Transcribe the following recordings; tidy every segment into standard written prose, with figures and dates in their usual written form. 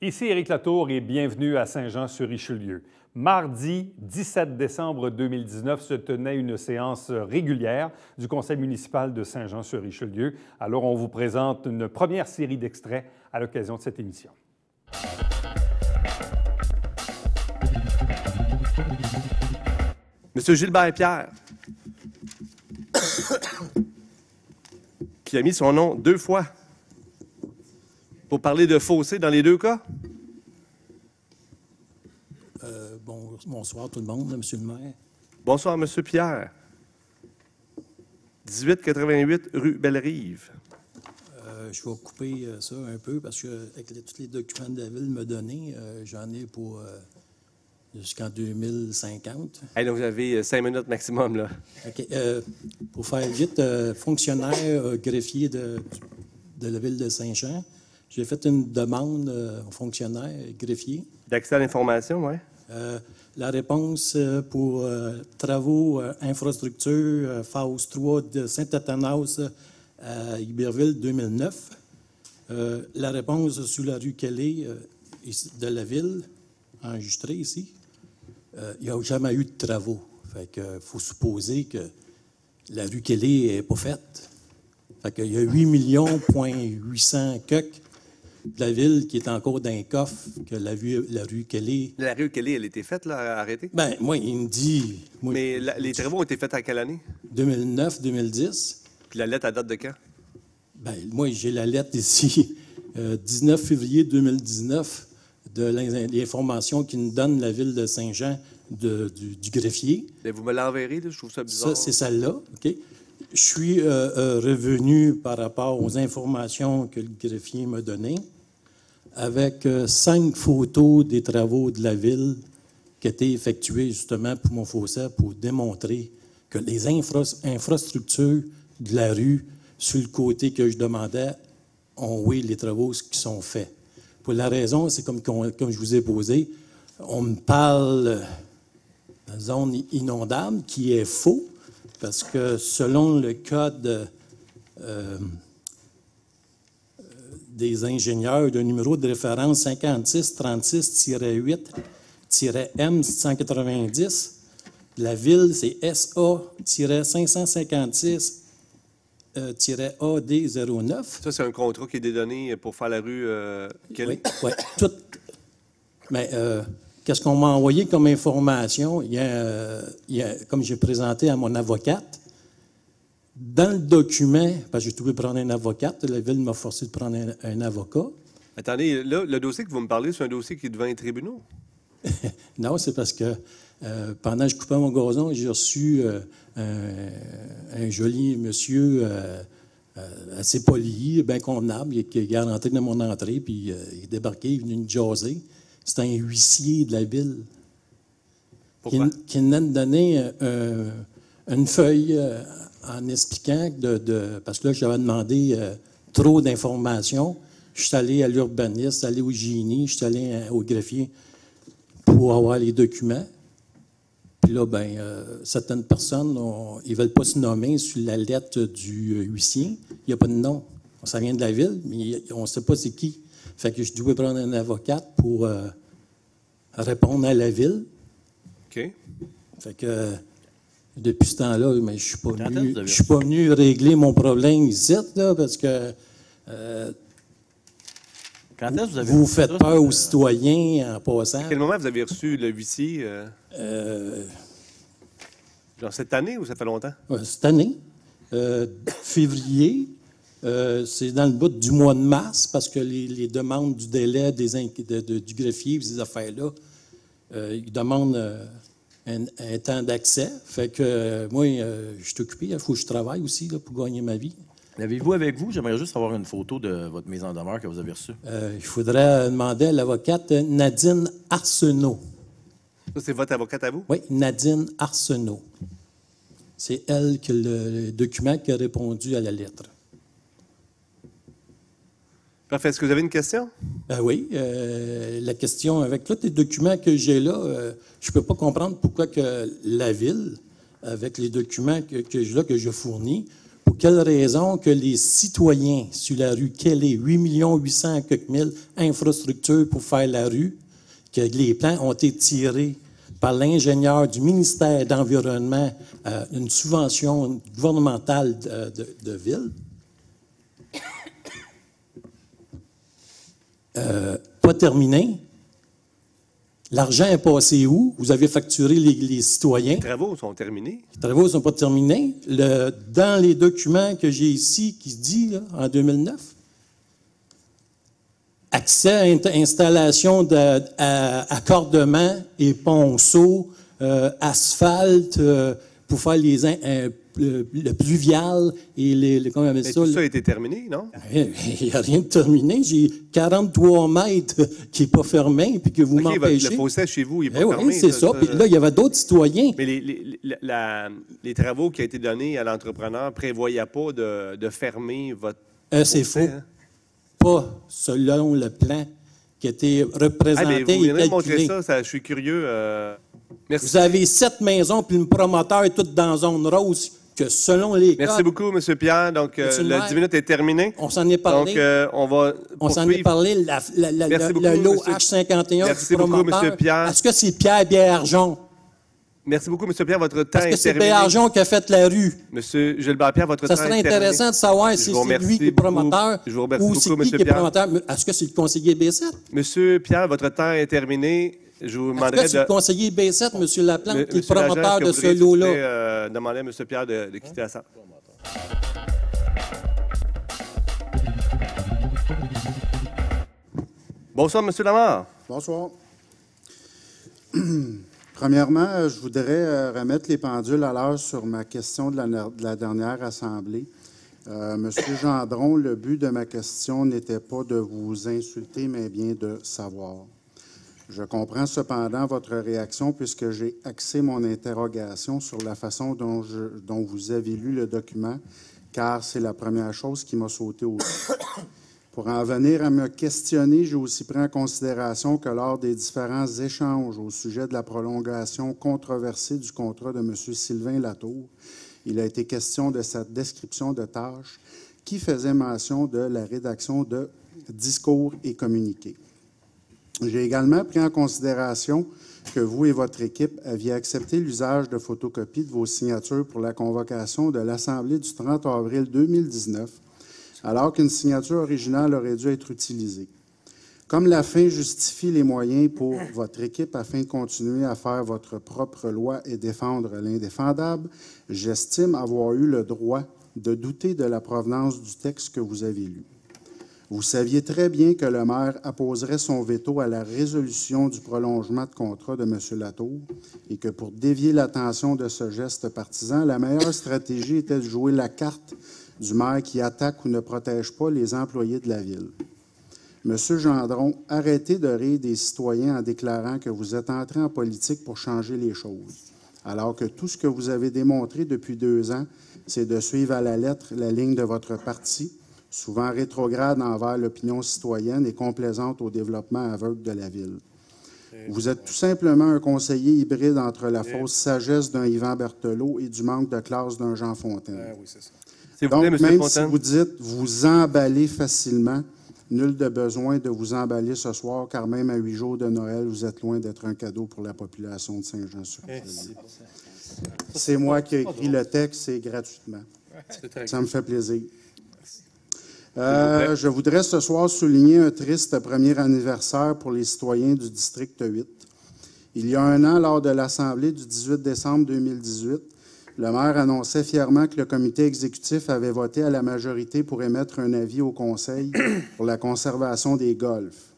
Ici Éric Latour et bienvenue à Saint-Jean-sur-Richelieu. Mardi 17 décembre 2019 se tenait une séance régulière du Conseil municipal de Saint-Jean-sur-Richelieu. Alors, on vous présente une première série d'extraits à l'occasion de cette émission. Monsieur Gilbert Pierre, qui a mis son nom 2 fois pour parler de fossé dans les 2 cas? Bonsoir tout le monde, Monsieur le maire. Bonsoir, Monsieur Pierre. 1888 rue Bellerive. Je vais couper ça un peu parce que avec tous les documents de la ville me donnés, j'en ai pour jusqu'en 2050. Hey, donc vous avez 5 minutes maximum, là. OK. Pour faire vite, fonctionnaire greffier de la ville de Saint-Jean, j'ai fait une demande au fonctionnaire greffier. D'accès à l'information, oui. La réponse pour travaux infrastructure phase 3 de Saint-Athanas à Iberville 2009. La réponse sur la rue Kelly de la ville, enregistrée ici, il n'y a jamais eu de travaux. Fait que faut supposer que la rue Kelly n'est pas faite. Fait qu'il y a 8,8 de la ville qui est encore dans un coffre que la rue Kelly. La rue Kelly, elle a été faite, là, arrêtée? Ben, moi, il me dit. Moi, mais les travaux ont été faits à quelle année? 2009, 2010. Puis la lettre, elle date de quand? Ben, moi, j'ai la lettre ici, 19 février 2019, de l'information qui nous donne la ville de Saint-Jean du greffier. Mais vous me l'enverrez, je trouve ça bizarre. Ça, c'est celle-là, OK? Je suis revenu par rapport aux informations que le greffier m'a données avec 5 photos des travaux de la ville qui étaient effectués justement pour mon fossé pour démontrer que les infrastructures de la rue sur le côté que je demandais ont, oui, les travaux qui sont faits. Pour la raison, c'est comme je vous ai posé, on me parle de zone inondable qui est faux. Parce que selon le code des ingénieurs, le numéro de référence 5636-8-M190, la ville, c'est SA-556-AD09. Ça, c'est un contrat qui est dédonné pour faire la rue Kelly? Oui, tout. Mais qu'est-ce qu'on m'a envoyé comme information? Il y a, comme j'ai présenté à mon avocate, dans le document, parce que j'ai trouvé prendre un avocate, la ville m'a forcé de prendre un avocat. Attendez, là, le dossier que vous me parlez, c'est un dossier qui est devant les tribunaux? Non, c'est parce que pendant que je coupais mon gazon, j'ai reçu un joli monsieur assez poli, bien convenable, qui est rentré dans mon entrée, puis il est débarqué, il est venu me jaser. C'est un huissier de la ville. Pourquoi? Qui venait de donner une feuille en expliquant parce que là, j'avais demandé trop d'informations. Je suis allé à l'urbaniste, je suis allé au génie, je suis allé au greffier pour avoir les documents. Puis là, certaines personnes, ils ne veulent pas se nommer sur la lettre du huissier. Il n'y a pas de nom. Ça vient de la ville, mais on ne sait pas c'est qui. Fait que je devais prendre un avocate pour répondre à la ville. OK. Fait que depuis ce temps-là, mais je ne suis pas venu régler mon problème ici, là, parce que vous faites peur aux citoyens en passant. À quel moment vous avez reçu le huissier? Genre cette année ou ça fait longtemps? Cette année. Février. C'est dans le bout du mois de mars, parce que les demandes du délai du greffier, ces affaires-là, ils demandent un temps d'accès. Fait que moi, je suis occupé. Il faut que je travaille aussi là, pour gagner ma vie. L'avez-vous avec vous? J'aimerais juste avoir une photo de votre mise en demeure que vous avez reçue. Il faudrait demander à l'avocate Nadine Arsenault. Ça, c'est votre avocate à vous? Oui, Nadine Arsenault. C'est elle qui a le document qui a répondu à la lettre. Parfait. Est-ce que vous avez une question? Oui. La question, avec tous les documents que j'ai là, je ne peux pas comprendre pourquoi que la ville, avec les documents que je fournis, Pour quelle raison que les citoyens sur la rue Kelly, 8 800 000 infrastructures pour faire la rue, que les plans ont été tirés par l'ingénieur du ministère de l'Environnement, une subvention gouvernementale de ville, pas terminé. L'argent est passé où? Vous avez facturé les citoyens. Les travaux sont terminés. Les travaux ne sont pas terminés. Dans les documents que j'ai ici, qui se dit, là, en 2009, accès à installation d'accordement et ponceaux, asphalte, pour faire le pluvial et comment on appelle Mais ça? tout ça a été terminé, non? Il n'y a rien de terminé. J'ai 43 mètres qui n'est pas fermé puis que vous OK, m'empêchez. le fossé chez vous, il n'est pas Eh fermé. oui, c'est ça. Puis là, il y avait d'autres citoyens. Mais les travaux qui ont été donnés à l'entrepreneur ne prévoyaient pas de fermer votre C'est fossé, faux. hein? Pas selon le plan qui a été représenté Mais vous et viendrez me montrer calculé. ça, je suis curieux. Merci. Vous avez 7 maisons, puis le promoteur est tout dans zone rose, que selon les Merci codes, beaucoup, M. Pierre. Donc, Monsieur le le maire, 10 minutes est terminé. on s'en est parlé. Donc, on va On s'en est poursuivre. parlé, Merci beaucoup, le lot monsieur. H51 Merci du beaucoup, promoteur. monsieur Pierre. Est-ce que c'est Pierre Biarjon? Merci beaucoup, M. Pierre. Votre temps Est-ce que est c'est terminé. Biarjon qui a fait la rue? Monsieur Gilbert Pierre, votre Ça temps serait est terminé. intéressant de savoir Je si vous c'est remercie lui qui est promoteur beaucoup. Je vous remercie ou beaucoup, c'est qui monsieur qui est Pierre. promoteur. Est-ce que c'est le conseiller B7? Monsieur Pierre, votre temps est terminé. Je vous Est-ce demanderai que c'est le conseiller B7, M. Laplante, qui est Monsieur l'agent, promoteur est-ce que de vous ce voudriez, s'il vous lot-là? plaît, demander à M. Pierre de quitter la salle. Bonsoir, M. Lamar. Bonsoir. Premièrement, je voudrais remettre les pendules à l'heure sur ma question de la dernière Assemblée. Monsieur Gendron, le but de ma question n'était pas de vous insulter, mais bien de savoir. Je comprends cependant votre réaction puisque j'ai axé mon interrogation sur la façon dont vous avez lu le document, car c'est la première chose qui m'a sauté aux yeux. Pour en venir à me questionner, j'ai aussi pris en considération que lors des différents échanges au sujet de la prolongation controversée du contrat de M. Sylvain Latour, il a été question de sa description de tâches qui faisait mention de la rédaction de discours et communiqués. J'ai également pris en considération que vous et votre équipe aviez accepté l'usage de photocopies de vos signatures pour la convocation de l'Assemblée du 30 avril 2019, alors qu'une signature originale aurait dû être utilisée. Comme la fin justifie les moyens pour votre équipe afin de continuer à faire votre propre loi et défendre l'indéfendable, j'estime avoir eu le droit de douter de la provenance du texte que vous avez lu. Vous saviez très bien que le maire apposerait son veto à la résolution du prolongement de contrat de M. Latour et que pour dévier l'attention de ce geste partisan, la meilleure stratégie était de jouer la carte du maire qui attaque ou ne protège pas les employés de la ville. Monsieur Gendron, arrêtez de rire des citoyens en déclarant que vous êtes entré en politique pour changer les choses, alors que tout ce que vous avez démontré depuis 2 ans, c'est de suivre à la lettre la ligne de votre parti, souvent rétrograde envers l'opinion citoyenne et complaisante au développement aveugle de la ville. Vous êtes tout simplement un conseiller hybride entre la fausse sagesse d'un Yvan Berthelot et du manque de classe d'un Jean Fontaine. Oui, c'est ça. S'il vous plaît, Donc, M. même Fontaine. si vous dites vous emballez facilement, nul de besoin de vous emballer ce soir, car même à 8 jours de Noël, vous êtes loin d'être un cadeau pour la population de Saint-Jean-sur-Richelieu. C'est moi qui ai écrit le texte, c'est gratuitement. Ça me fait plaisir. Je voudrais ce soir souligner un triste premier anniversaire pour les citoyens du district 8. Il y a 1 an, lors de l'Assemblée du 18 décembre 2018, le maire annonçait fièrement que le comité exécutif avait voté à la majorité pour émettre un avis au Conseil pour la conservation des golfs.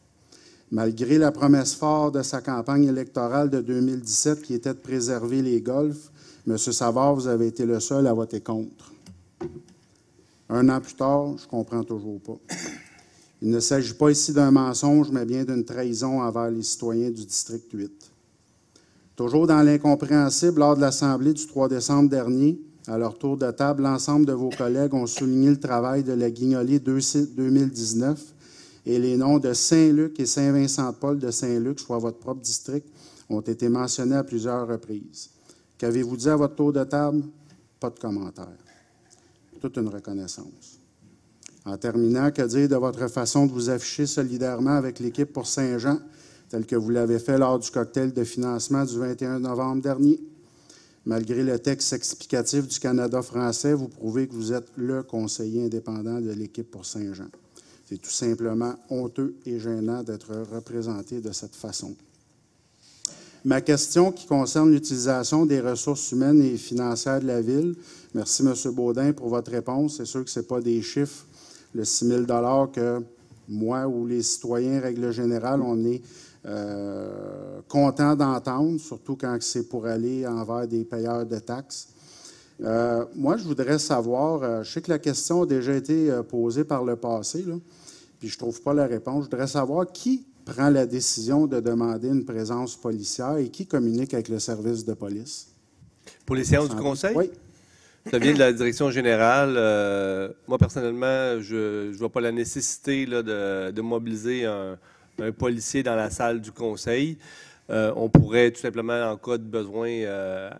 Malgré la promesse forte de sa campagne électorale de 2017 qui était de préserver les golfs, M. Savard, vous avez été le seul à voter contre. 1 an plus tard, je ne comprends toujours pas. Il ne s'agit pas ici d'un mensonge, mais bien d'une trahison envers les citoyens du district 8. Toujours dans l'incompréhensible, lors de l'Assemblée du 3 décembre dernier, à leur tour de table, l'ensemble de vos collègues ont souligné le travail de la Guignolée 2019 et les noms de Saint-Luc et Saint-Vincent-de-Paul de Saint-Luc, soit votre propre district, ont été mentionnés à plusieurs reprises. Qu'avez-vous dit à votre tour de table? Pas de commentaire. toute une reconnaissance. En terminant, que dire de votre façon de vous afficher solidairement avec l'équipe pour Saint-Jean, telle que vous l'avez fait lors du cocktail de financement du 21 novembre dernier? Malgré le texte explicatif du Canada français, vous prouvez que vous êtes le conseiller indépendant de l'équipe pour Saint-Jean. C'est tout simplement honteux et gênant d'être représenté de cette façon. Ma question qui concerne l'utilisation des ressources humaines et financières de la Ville. Merci, M. Baudin, pour votre réponse. C'est sûr que ce n'est pas des chiffres, le 6 000 $ que moi ou les citoyens, règle générale, on est content d'entendre, surtout quand c'est pour aller envers des payeurs de taxes. Moi, je voudrais savoir, je sais que la question a déjà été posée par le passé, là, puis je ne trouve pas la réponse. Je voudrais savoir qui prend la décision de demander une présence policière et qui communique avec le service de police? Pour les séances du Conseil? Oui. Ça vient de la direction générale. Moi, personnellement, je ne vois pas la nécessité là, de mobiliser un policier dans la salle du Conseil. On pourrait tout simplement, en cas de besoin,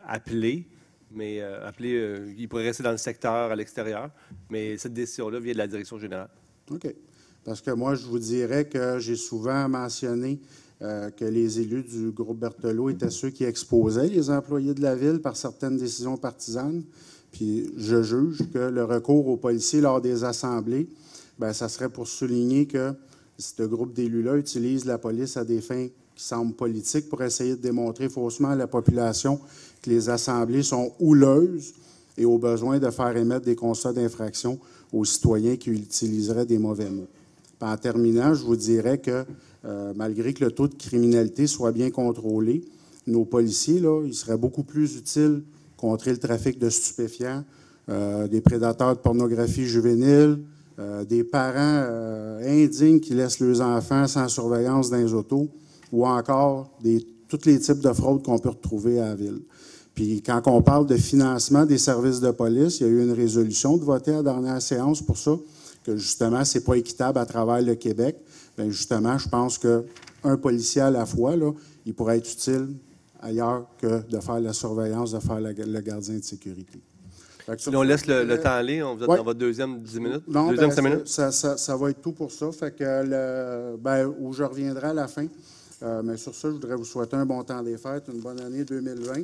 appeler. Mais il pourrait rester dans le secteur à l'extérieur. Mais cette décision-là vient de la direction générale. OK. Parce que moi, je vous dirais que j'ai souvent mentionné que les élus du groupe Berthelot étaient ceux qui exposaient les employés de la Ville par certaines décisions partisanes. Puis je juge que le recours aux policiers lors des assemblées, bien, ça serait pour souligner que ce groupe d'élus-là utilise la police à des fins qui semblent politiques pour essayer de démontrer faussement à la population que les assemblées sont houleuses et au besoin de faire émettre des constats d'infraction aux citoyens qui utiliseraient des mauvais mots. Puis en terminant, je vous dirais que malgré que le taux de criminalité soit bien contrôlé, nos policiers, là, il serait beaucoup plus utile contrer le trafic de stupéfiants, des prédateurs de pornographie juvénile, des parents indignes qui laissent leurs enfants sans surveillance dans les autos, ou encore tous les types de fraudes qu'on peut retrouver à la Ville. Puis quand on parle de financement des services de police, il y a eu une résolution de voter à la dernière séance pour ça, que justement, ce n'est pas équitable à travers le Québec. Bien, justement, je pense qu'un policier à la fois, là, il pourrait être utile ailleurs que de faire la surveillance, de faire le gardien de sécurité. Sinon, on laisse le temps aller. On vous êtes dans votre deuxième 10 minutes. Non, deuxième 5 ben, minutes. ça va être tout pour ça. Fait que où je reviendrai à la fin. Mais sur ça, je voudrais vous souhaiter un bon temps des fêtes, une bonne année 2020.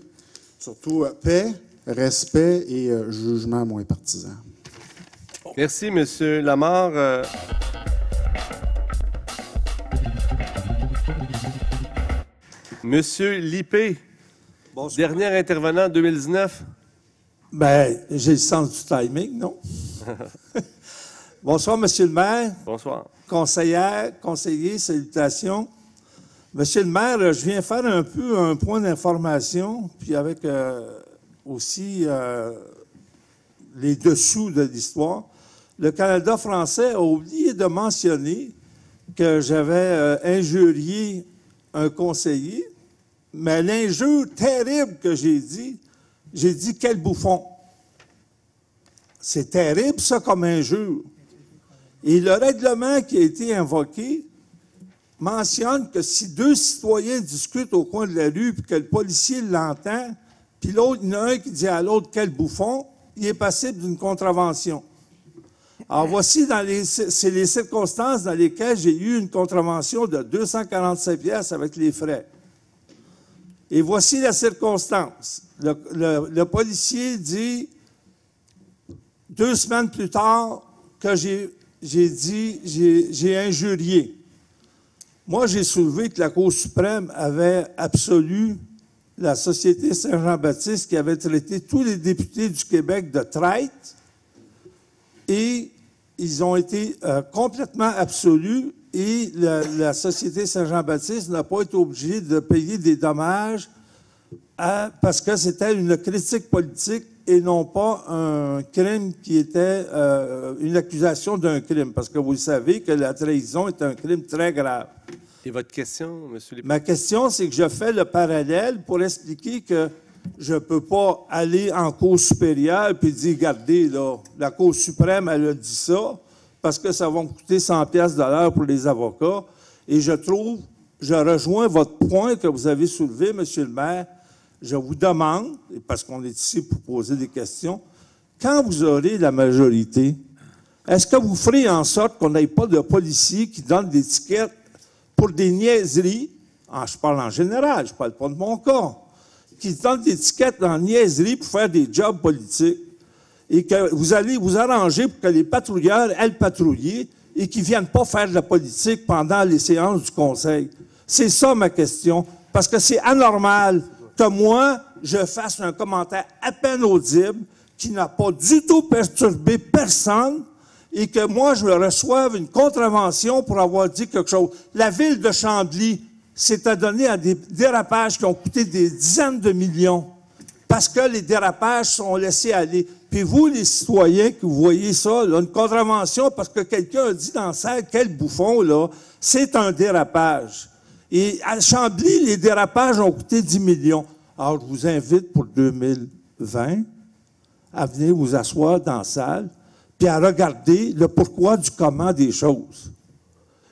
Surtout paix, respect et jugement moins partisan. Merci, M. Lamarre. Monsieur Lippé, dernier intervenant en 2019. Bien, j'ai le sens du timing, non? Bonsoir, Monsieur le maire. Bonsoir. Conseiller, salutations. Monsieur le maire, je viens faire un peu un point d'information, puis avec aussi les dessous de l'histoire. Le Canada français a oublié de mentionner que j'avais injurié un conseiller, mais l'injure terrible que j'ai dit quel bouffon. C'est terrible, ça, comme injure. Et le règlement qui a été invoqué mentionne que si deux citoyens discutent au coin de la rue, puis que le policier l'entend, puis l'autre, il y en a un qui dit à l'autre quel bouffon, il est passible d'une contravention. Alors voici, c'est les circonstances dans lesquelles j'ai eu une contravention de 245 pièces avec les frais. Et voici la circonstance. Le policier dit, 2 semaines plus tard, que j'ai injurié. Moi, j'ai soulevé que la Cour suprême avait absolu la Société Saint-Jean-Baptiste qui avait traité tous les députés du Québec de traîtres et ils ont été complètement absolus et la Société Saint-Jean-Baptiste n'a pas été obligée de payer des dommages parce que c'était une critique politique et non pas un crime qui était une accusation d'un crime. Parce que vous savez que la trahison est un crime très grave. Et votre question, M. Lippé? Ma question, c'est que je fais le parallèle pour expliquer que je ne peux pas aller en Cour supérieure et dire, regardez, là, la Cour suprême, elle a dit ça, parce que ça va me coûter 100 pièces de l'heure pour les avocats. Et je rejoins votre point que vous avez soulevé, M. le maire. Je vous demande, parce qu'on est ici pour poser des questions, quand vous aurez la majorité, est-ce que vous ferez en sorte qu'on n'ait pas de policiers qui donnent des tickets pour des niaiseries? Je parle en général, je ne parle pas de mon cas. Qui donnent des tickets en niaiserie pour faire des jobs politiques. Et que vous allez vous arranger pour que les patrouilleurs aillent patrouiller et qu'ils ne viennent pas faire de la politique pendant les séances du Conseil. C'est ça ma question. Parce que c'est anormal que moi, je fasse un commentaire à peine audible qui n'a pas du tout perturbé personne et que moi, je reçoive une contravention pour avoir dit quelque chose. La ville de Chambly s'est adonnée à des dérapages qui ont coûté des dizaines de millions parce que les dérapages sont laissés aller. Puis vous, les citoyens, que vous voyez ça, là, une contravention parce que quelqu'un a dit dans la salle, quel bouffon, là, c'est un dérapage. Et à Chambly, les dérapages ont coûté 10 millions. Alors, je vous invite pour 2020 à venir vous asseoir dans la salle puis à regarder le pourquoi du comment des choses.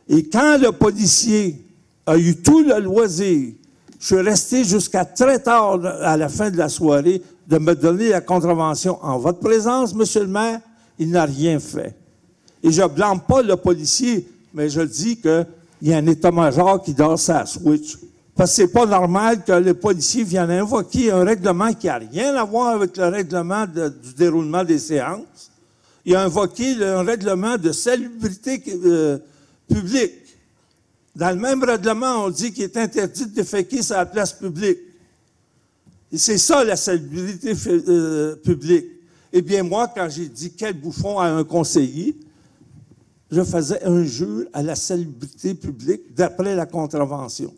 Et quand le policier a eu tout le loisir, je suis resté jusqu'à très tard à la fin de la soirée de me donner la contravention en votre présence, monsieur le maire, il n'a rien fait. Et je ne blâme pas le policier, mais je dis qu'il y a un état-major qui dort sa switch. Parce que c'est pas normal que le policier vienne invoquer un règlement qui n'a rien à voir avec le règlement du déroulement des séances. Il a invoqué un règlement de salubrité publique. Dans le même règlement, on dit qu'il est interdit de déféquer sur la place publique. Et c'est ça, la salubrité publique. Eh bien, moi, quand j'ai dit quel bouffon à un conseiller, je faisais un jeu à la salubrité publique d'après la contravention.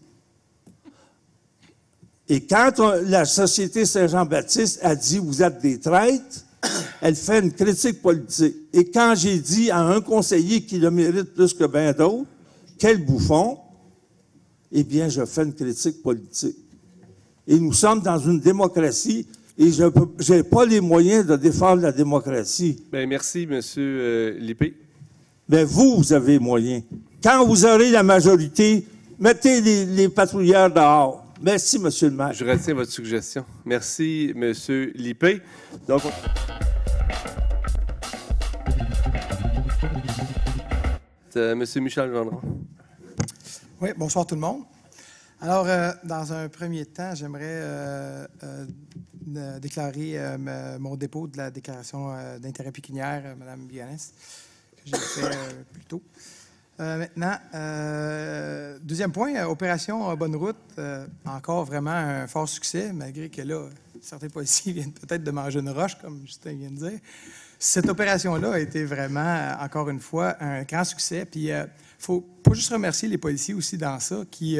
Et quand la Société Saint-Jean-Baptiste a dit « vous êtes des traîtres », elle fait une critique politique. Et quand j'ai dit à un conseiller qui le mérite plus que bien d'autres, quel bouffon, eh bien, je fais une critique politique. Et nous sommes dans une démocratie et je n'ai pas les moyens de défendre la démocratie. Bien, merci, M. Lippé. Bien, vous avez les moyens. Quand vous aurez la majorité, mettez les patrouilleurs dehors. Merci, M. le maire. Je retiens votre suggestion. Merci, M. Lippé. Donc, M. Michel Gendron. Oui, bonsoir tout le monde. Alors, dans un premier temps, j'aimerais déclarer mon dépôt de la déclaration d'intérêt pécuniaire, Mme Bianès, que j'ai fait plus tôt. Maintenant, deuxième point, opération Bonne Route, encore vraiment un fort succès, malgré que là, certains policiers viennent peut-être de manger une roche, comme Justin vient de dire. Cette opération-là a été vraiment, encore une fois, un grand succès. Puis, il faut pas juste remercier les policiers aussi dans ça, qui,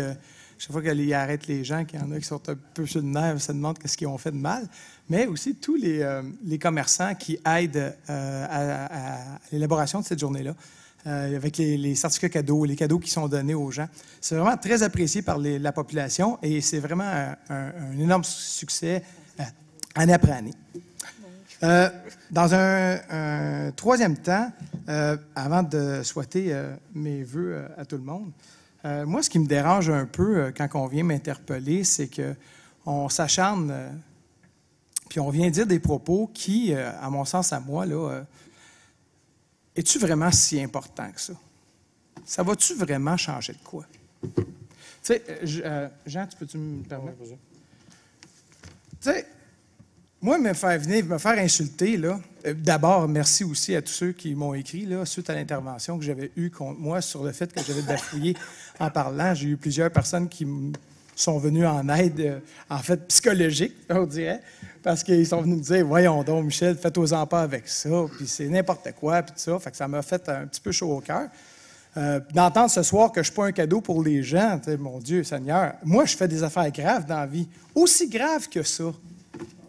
chaque fois qu'ils arrêtent les gens, qu'il y en a qui sont un peu sur le nerf, se demandent qu'est-ce qu'ils ont fait de mal, mais aussi tous les commerçants qui aident à l'élaboration de cette journée-là. Avec les certificats cadeaux, les cadeaux qui sont donnés aux gens. C'est vraiment très apprécié par la population et c'est vraiment un énorme succès année après année. Dans un troisième temps, avant de souhaiter mes vœux à tout le monde, moi, ce qui me dérange un peu quand on vient m'interpeller, c'est qu'on s'acharne puis on vient dire des propos qui, à mon sens, à moi, là, es-tu vraiment si important que ça? Ça va-tu vraiment changer de quoi? Tu sais, Jean, tu me permettre? Tu sais, moi, me faire insulter, là, d'abord, merci aussi à tous ceux qui m'ont écrit, là, suite à l'intervention que j'avais eue contre moi sur le fait que j'avais bafouillé en parlant. J'ai eu plusieurs personnes qui sont venues en aide, en fait, psychologique, on dirait, parce qu'ils sont venus me dire « Voyons donc, Michel, faites-en pas avec ça, puis c'est n'importe quoi, puis tout ça. » Fait que ça m'a fait un petit peu chaud au cœur. D'entendre ce soir que je ne suis pas un cadeau pour les gens, mon Dieu, Seigneur, moi, je fais des affaires graves dans la vie. Aussi graves que ça.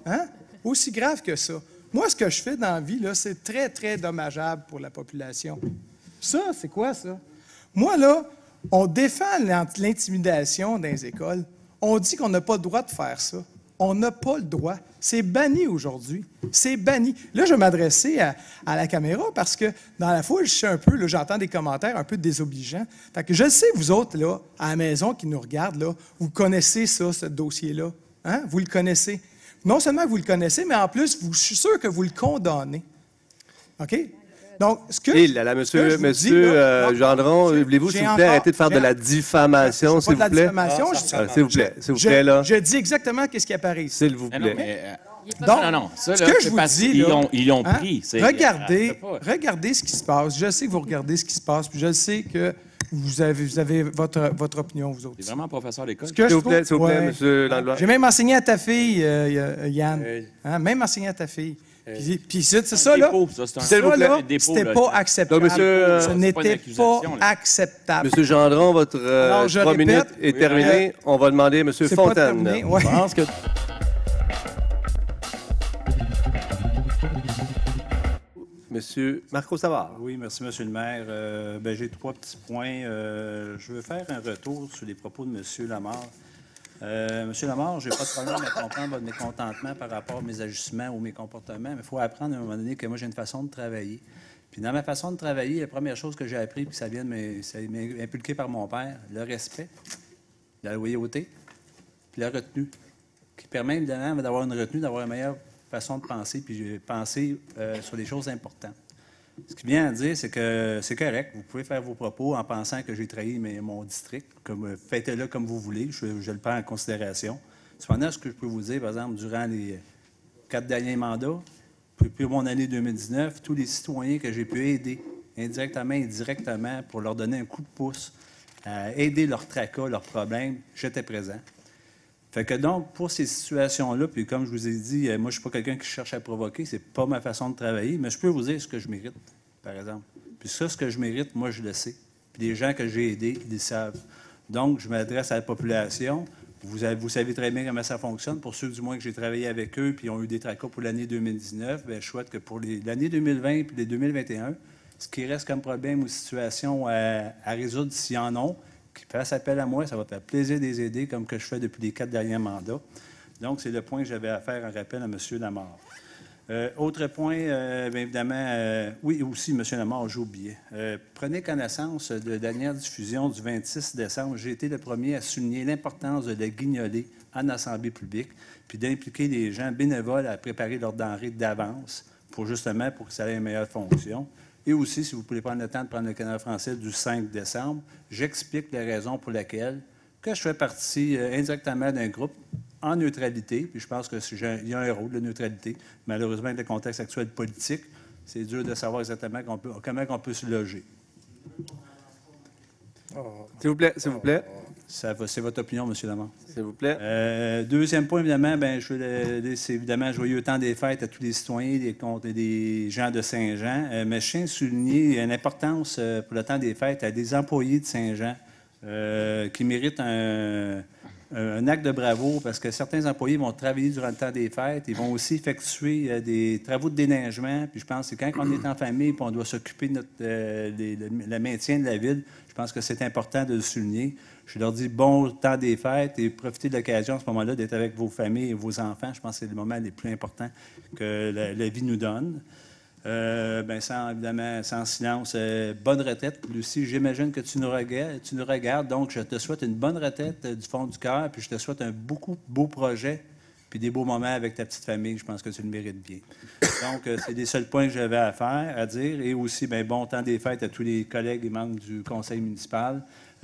Hein? Aussi grave que ça. Moi, ce que je fais dans la vie, là, c'est très, très dommageable pour la population. Ça, c'est quoi, ça? Moi, là, on défend l'intimidation dans les écoles. On dit qu'on n'a pas le droit de faire ça. On n'a pas le droit. C'est banni aujourd'hui. C'est banni. Là, je vais m'adresser à la caméra parce que dans la foule, je sais un peu, là, j'entends des commentaires un peu désobligeants. Fait que je sais, vous autres, là, à la maison qui nous regardent, là, vous connaissez ça, ce dossier-là. Hein? Vous le connaissez. non seulement vous le connaissez, mais en plus, je suis sûr que vous le condamnez. OK? Donc, ce que Monsieur Gendron, voulez-vous, s'il vous plaît, arrêter de faire de la diffamation, s'il vous plaît? S'il vous plaît, là. Je dis exactement ce qui apparaît ici. S'il vous plaît. Donc, ça, ce que je vous dis, là, ils l'ont pris. Regardez ce qui se passe. Je sais que vous regardez ce qui se passe, puis je sais que vous avez votre opinion, vous autres. C'est vraiment un professeur d'école. S'il vous plaît, monsieur Langlois. J'ai même enseigné à ta fille, Yann. Hein, même enseigné à ta fille. Puis c'est ça, là. C'était pas acceptable. Ce n'était pas acceptable. Monsieur Gendron, votre 3 minutes est terminée. On va demander à M. Fontaine. Ouais. Je pense que... Monsieur Marco Savard. Oui, merci, Monsieur le maire. J'ai 3 petits points. Je veux faire un retour sur les propos de M. Lamarre. Monsieur Lamarre, je n'ai pas de problème à comprendre votre mécontentement par rapport à mes ajustements ou mes comportements, mais il faut apprendre à un moment donné que moi, j'ai une façon de travailler. Puis dans ma façon de travailler, la première chose que j'ai appris, puis ça vient m'est inculqué par mon père, le respect, la loyauté, puis la retenue, qui permet évidemment d'avoir une retenue, d'avoir une meilleure façon de penser, puis penser sur les choses importantes. Ce qui vient à dire, c'est que c'est correct. Vous pouvez faire vos propos en pensant que j'ai trahi mon district. Faites-le comme vous voulez. Je le prends en considération. Cependant, ce que je peux vous dire, par exemple, durant les 4 derniers mandats, depuis mon année 2019, tous les citoyens que j'ai pu aider, indirectement et directement, pour leur donner un coup de pouce, aider leurs tracas, leurs problèmes, j'étais présent. Fait que donc, pour ces situations-là, puis comme je vous ai dit, moi, je ne suis pas quelqu'un qui cherche à provoquer, c'est pas ma façon de travailler, mais je peux vous dire ce que je mérite, par exemple. Puis ça, ce que je mérite, moi, je le sais. Puis les gens que j'ai aidés, ils le savent. Donc, je m'adresse à la population. Vous savez très bien comment ça fonctionne. Pour ceux, du moins, que j'ai travaillé avec eux, puis ils ont eu des tracas pour l'année 2019, bien, je souhaite que pour l'année 2020 puis les 2021, ce qui reste comme problème ou situation à résoudre, s'ils en ont, qui fassent appel à moi, ça va faire plaisir de les aider, comme que je fais depuis les 4 derniers mandats. Donc, c'est le point que j'avais à faire en rappel à M. Lamarre. Autre point, bien évidemment, oui, aussi, M. Lamarre, j'ai oublié. Prenez connaissance de la dernière diffusion du 26 décembre. J'ai été le premier à souligner l'importance de la guignolée en assemblée publique, puis d'impliquer les gens bénévoles à préparer leurs denrées d'avance pour que ça ait une meilleure fonction. Et aussi, si vous pouvez prendre le temps de prendre le Canal français du 5 décembre, j'explique les raisons pour lesquelles que je fais partie indirectement d'un groupe en neutralité, puis je pense qu'il y a un rôle de neutralité. Malheureusement, avec le contexte actuel politique, c'est dur de savoir exactement comment on peut se loger. S'il vous plaît, s'il vous plaît. C'est votre opinion, M. Lamarre. S'il vous plaît. Deuxième point, évidemment, c'est évidemment joyeux temps des fêtes à tous les citoyens et des gens de Saint-Jean. Mais je tiens à souligner une importance pour le temps des fêtes à des employés de Saint-Jean qui méritent un acte de bravo parce que certains employés vont travailler durant le temps des fêtes. Ils vont aussi effectuer des travaux de déneigement. Puis je pense que quand on est en famille et on doit s'occuper de le maintien de la ville, je pense que c'est important de le souligner. Je leur dis bon temps des fêtes et profitez de l'occasion à ce moment-là d'être avec vos familles et vos enfants. Je pense que c'est le moment les plus importants que la vie nous donne. Sans silence, bonne retraite. Lucie, j'imagine que tu nous regardes. Donc, je te souhaite une bonne retraite du fond du cœur, puis je te souhaite un beaucoup beau projet, puis des beaux moments avec ta petite famille. Je pense que tu le mérites bien. Donc, c'est les seuls points que j'avais à dire. Et aussi, bon temps des fêtes à tous les collègues et membres du conseil municipal.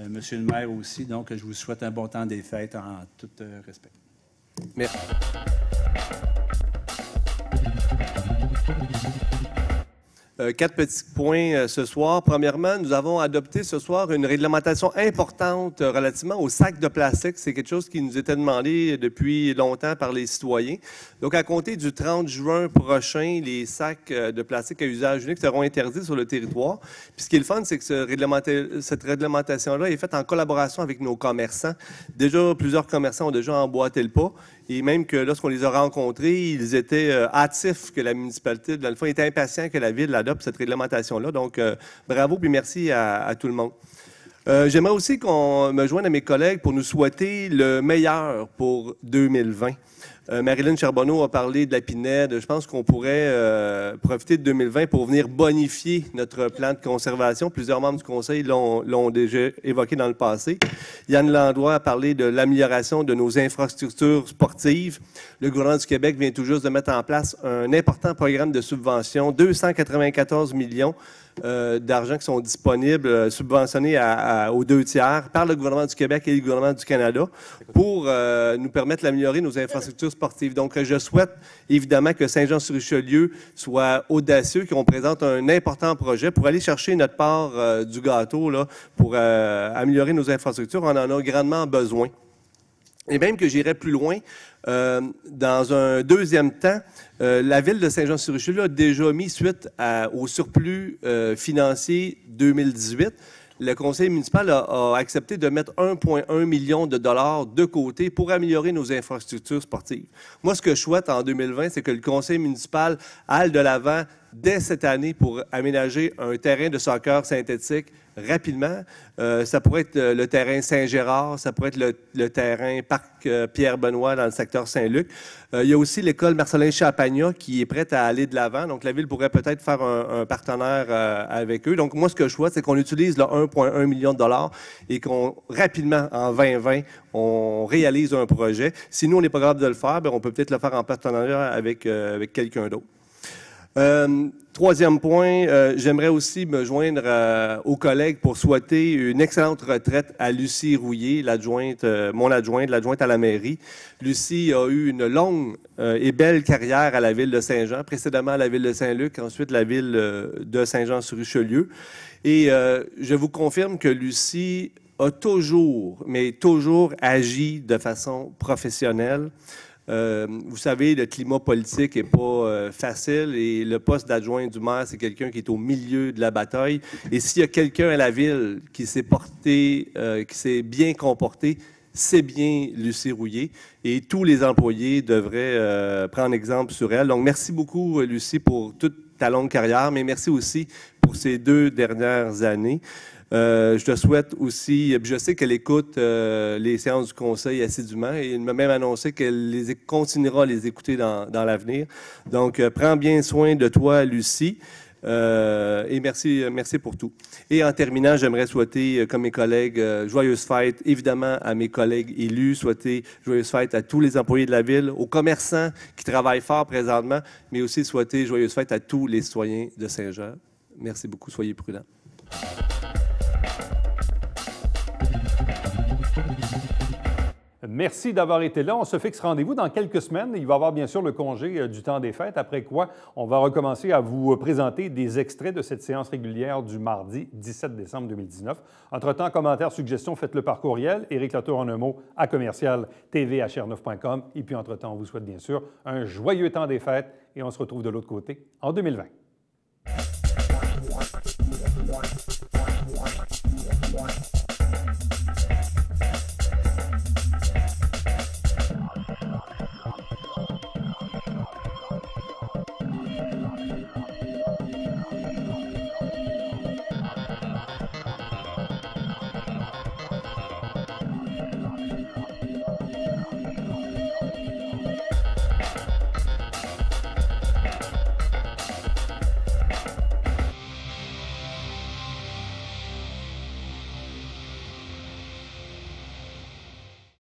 Monsieur le maire aussi. Donc, je vous souhaite un bon temps des fêtes en tout respect. Merci. Quatre petits points ce soir. Premièrement, nous avons adopté ce soir une réglementation importante relativement aux sacs de plastique. C'est quelque chose qui nous était demandé depuis longtemps par les citoyens. Donc, à compter du 30 juin prochain, les sacs de plastique à usage unique seront interdits sur le territoire. Puis ce qui est le fun, c'est que cette réglementation-là est faite en collaboration avec nos commerçants. Déjà, plusieurs commerçants ont déjà emboîté le pas. Et même que lorsqu'on les a rencontrés, ils étaient hâtifs que la municipalité, dans le fond, était impatient que la ville adopte cette réglementation-là. Donc, bravo et merci à tout le monde. J'aimerais aussi qu'on me joigne à mes collègues pour nous souhaiter le meilleur pour 2020. Marilyn Charbonneau a parlé de la PINED. Je pense qu'on pourrait profiter de 2020 pour venir bonifier notre plan de conservation. Plusieurs membres du Conseil l'ont déjà évoqué dans le passé. Yann Landrois a parlé de l'amélioration de nos infrastructures sportives. Le gouvernement du Québec vient tout juste de mettre en place un important programme de subvention, 294 millions d'argent qui sont disponibles, subventionnés aux 2 tiers par le gouvernement du Québec et le gouvernement du Canada pour nous permettre d'améliorer nos infrastructures sportives. Donc, je souhaite évidemment que Saint-Jean-sur-Richelieu soit audacieux, qu'on présente un important projet pour aller chercher notre part du gâteau là, pour améliorer nos infrastructures. On en a grandement besoin. Et même que j'irais plus loin, dans un deuxième temps, la Ville de Saint-Jean-sur-Richelieu a déjà mis suite au surplus financier 2018. Le conseil municipal a accepté de mettre 1,1 million de dollars de côté pour améliorer nos infrastructures sportives. Moi, ce que je souhaite en 2020, c'est que le conseil municipal aille de l'avant dès cette année pour aménager un terrain de soccer synthétique rapidement. Ça pourrait être le terrain Saint-Gérard, ça pourrait être le terrain Parc Pierre-Benoît dans le secteur Saint-Luc. Il y a aussi l'école Marcelin Champagnat qui est prête à aller de l'avant. Donc, la Ville pourrait peut-être faire un partenaire avec eux. Donc, moi, ce que je souhaite, c'est qu'on utilise le 1,1 million de dollars et qu'on, rapidement, en 2020, on réalise un projet. Si nous, on n'est pas capable de le faire, bien, on peut peut-être le faire en partenariat avec quelqu'un d'autre. Troisième point, j'aimerais aussi me joindre aux collègues pour souhaiter une excellente retraite à Lucie Rouillé, l'adjointe à la mairie. Lucie a eu une longue et belle carrière à la ville de Saint-Jean, précédemment à la ville de Saint-Luc, ensuite la ville de Saint-Jean-sur-Richelieu. Et je vous confirme que Lucie a toujours, mais toujours agi de façon professionnelle. Vous savez, le climat politique n'est pas facile et le poste d'adjoint du maire, c'est quelqu'un qui est au milieu de la bataille. Et s'il y a quelqu'un à la ville qui s'est porté, qui s'est bien comporté, c'est bien Lucie Rouillé. Et tous les employés devraient prendre exemple sur elle. Donc, merci beaucoup, Lucie, pour toute ta longue carrière, mais merci aussi pour ces 2 dernières années. Je te souhaite aussi, je sais qu'elle écoute les séances du Conseil assidûment et elle m'a même annoncé qu'elle continuera à les écouter dans l'avenir. Donc, prends bien soin de toi, Lucie, et merci pour tout. Et en terminant, j'aimerais souhaiter, comme mes collègues, joyeuses fêtes, évidemment, à mes collègues élus, souhaiter joyeuses fêtes à tous les employés de la Ville, aux commerçants qui travaillent fort présentement, mais aussi souhaiter joyeuses fêtes à tous les citoyens de Saint-Jean. Merci beaucoup, soyez prudents. Merci d'avoir été là. On se fixe rendez-vous dans quelques semaines. Il va y avoir bien sûr le congé du temps des fêtes, après quoi on va recommencer à vous présenter des extraits de cette séance régulière du mardi 17 décembre 2019. Entre-temps, commentaires, suggestions, faites-le par courriel. Éric Latour en un mot à commercial.tvhr9.com. Et puis entre-temps, on vous souhaite bien sûr un joyeux temps des fêtes et on se retrouve de l'autre côté en 2020.